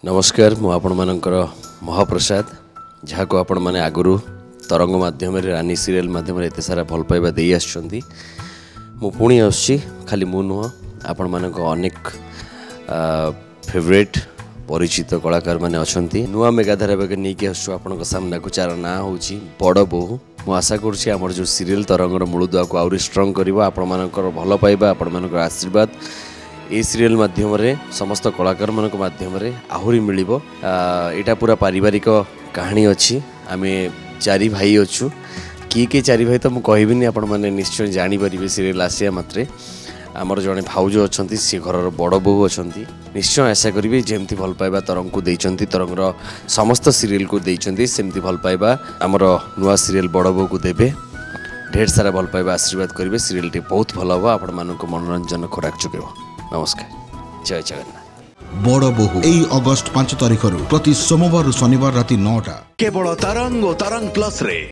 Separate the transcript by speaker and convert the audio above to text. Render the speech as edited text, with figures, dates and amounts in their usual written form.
Speaker 1: नमस्कार मु आपण मानकर महाप्रसाद जहाँ को आपण माने आगुरु तरंग माध्यम रानी सीरियल माध्यम एत सारा भल पाइबा दे आछंती मु पुणी आछि खाली मु नुह आपण मानक अनेक फेवरेट परिचित कलाकार माने अछंती नुआ मेगाधारा बेग नेकी आछु आपण सामना को चार ना होची बड़ बहु मु आशा करछि हमर जो सीरियल तरंगर मूलदुआ को आउरी स्ट्रांग करबा आपण मानकर भल पाइबा आपण मानकर आशीर्वाद ए सीरियल माध्यम रे समस्त कलाकार मानक माध्यम रे आहुरी मिलिबो एटा पूरा पारिवारिक कहानी अछि आमे चारि भाई अछु की चारि भाई तो मु कहबिनी आपण माने निश्चय जानि परिबे सीरियल आसिया मात्रे आमर जने भाउज अछंती से घरर बड़ बहु अछंती निश्चय आशा करिवे जेमती भल पाइबा तरंग को देइचंती तरंगर समस्त सीरियल को देइचंती सेमती भल पाइबा आमर नुआ सीरियल बड़ बहु को देबे ढेर सारा भल पाइबा आशीर्वाद करिवे सीरियल टी बहुत भल हो आपण मानको मनोरंजन खोराक चुकेबो नमस्कार जय जगन्नाथ
Speaker 2: बड़ बहु अगस्ट 5 तारिख प्रति सोमवार शनिवार राति 9टा
Speaker 3: केवल तरंग प्लस रे।